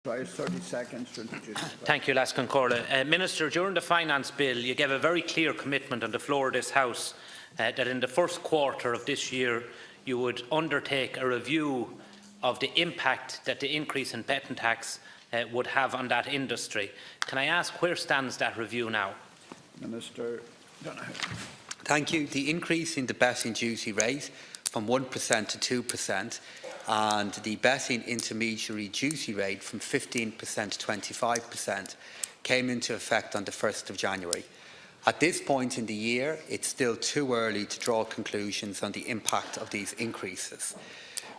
Try 30 seconds to introduce. Thank you, Lascan Corla. Minister, during the Finance Bill, you gave a very clear commitment on the floor of this House that in the first quarter of this year you would undertake a review of the impact that the increase in betting tax would have on that industry. Can I ask, where stands that review now? Minister Donohoe. Thank you. The increase in the betting duty rate from 1% to 2% and the betting intermediary duty rate from 15% to 25% came into effect on the 1st of January. At this point in the year, it's still too early to draw conclusions on the impact of these increases.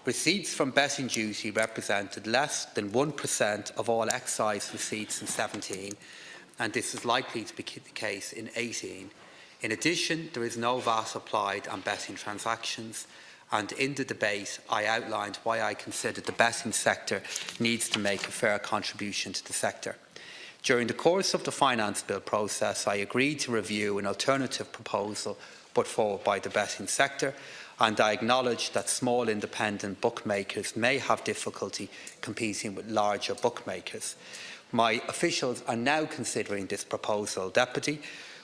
Receipts from betting duty represented less than 1% of all excise receipts in 2017, and this is likely to be the case in 2018. In addition, there is no VAT applied on betting transactions, and in the debate I outlined why I consider the betting sector needs to make a fair contribution to the sector. During the course of the Finance Bill process, I agreed to review an alternative proposal put forward by the betting sector, and I acknowledge that small independent bookmakers may have difficulty competing with larger bookmakers. My officials are now considering this proposal, Deputy.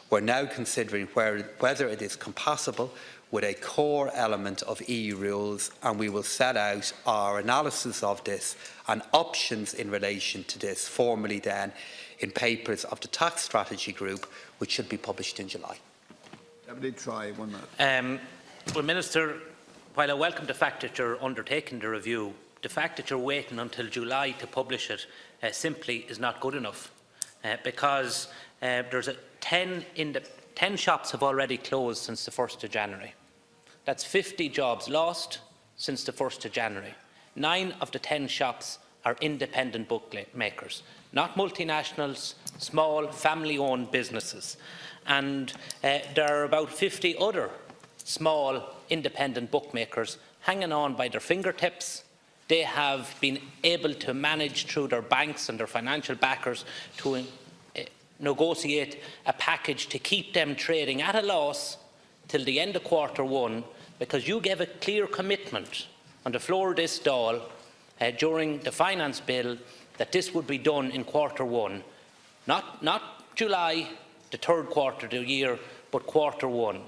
We're now considering whether it is compatible with a core element of EU rules, and we will set out our analysis of this and options in relation to this formally then in papers of the Tax Strategy Group, which should be published in July. Deputy, try 1 minute. Well, Minister, while I welcome the fact that you're undertaking the review, the fact that you're waiting until July to publish it simply is not good enough, because there's 10 shops have already closed since the 1st of January. That's 50 jobs lost since the 1st of January. 9 of the 10 shops are independent bookmakers, not multinationals, small family-owned businesses. And there are about 50 other small independent bookmakers hanging on by their fingertips. They have been able to manage through their banks and their financial backers to negotiate a package to keep them trading at a loss till the end of Q1, because you gave a clear commitment on the floor of this Dáil during the Finance Bill that this would be done in Q1, not July, the 3rd quarter of the year, but Q1.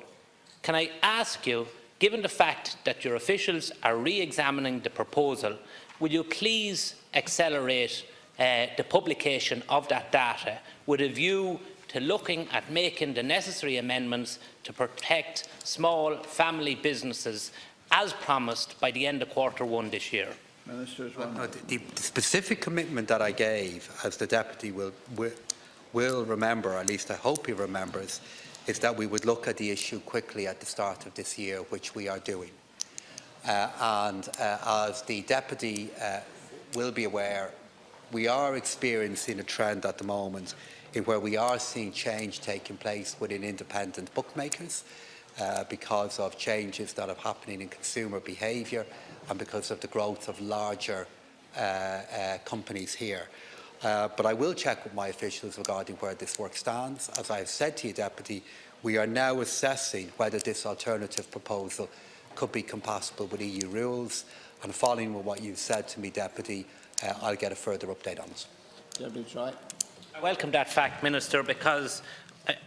Can I ask you, given the fact that your officials are re-examining the proposal, will you please accelerate the publication of that data with a view to looking at making the necessary amendments to protect small family businesses as promised by the end of Q1 this year? The specific commitment that I gave, as the Deputy will remember, or at least I hope he remembers, is that we would look at the issue quickly at the start of this year, which we are doing. As the Deputy will be aware, we are experiencing a trend at the moment in where we are seeing change taking place within independent bookmakers because of changes that are happening in consumer behaviour and because of the growth of larger companies here. But I will check with my officials regarding where this work stands. As I have said to you, Deputy, we are now assessing whether this alternative proposal could be compatible with EU rules, and following with what you've said to me, Deputy, I'll get a further update on it. Deputy, try. I welcome that fact, Minister, because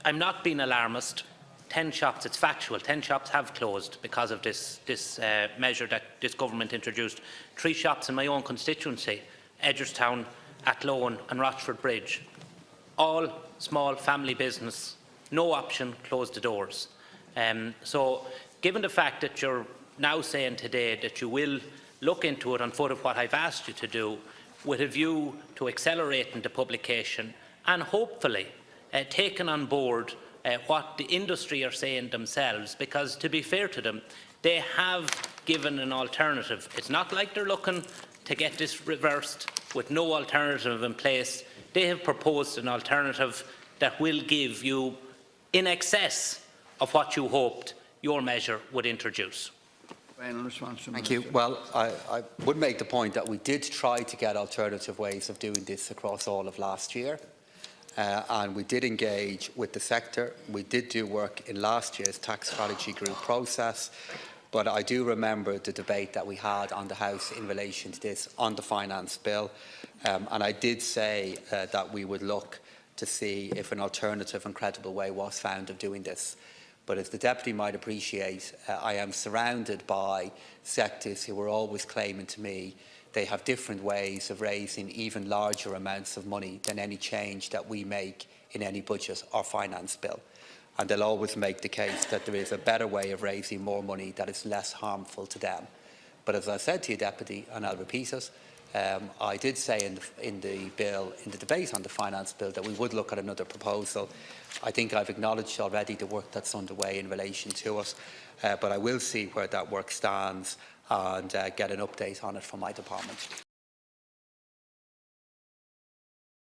I'm not being alarmist. 10 shops, it's factual, 10 shops have closed because of this measure that this government introduced. 3 shops in my own constituency, Edgerstown, Athlone and Rochford Bridge, all small family business, no option, close the doors. So given the fact that you're now saying today that you will look into it on foot of what I've asked you to do, with a view to accelerating the publication and hopefully taking on board what the industry are saying themselves, because to be fair to them, they have given an alternative. It's not like they're looking to get this reversed with no alternative in place. They have proposed an alternative that will give you in excess of what you hoped your measure would introduce. Final response. Thank you. Well, I would make the point that we did try to get alternative ways of doing this across all of last year. And we did engage with the sector. We did do work in last year's Tax Strategy Group process. But I do remember the debate that we had on the House in relation to this on the finance bill, and I did say that we would look to see if an alternative and credible way was found of doing this. But as the Deputy might appreciate, I am surrounded by sectors who are always claiming to me they have different ways of raising even larger amounts of money than any change that we make in any budget or finance bill. And they'll always make the case that there is a better way of raising more money that is less harmful to them. But as I said to you, Deputy, and I'll repeat it, I did say in the debate on the finance bill, that we would look at another proposal. I think I've acknowledged already the work that's underway in relation to it, but I will see where that work stands and get an update on it from my department.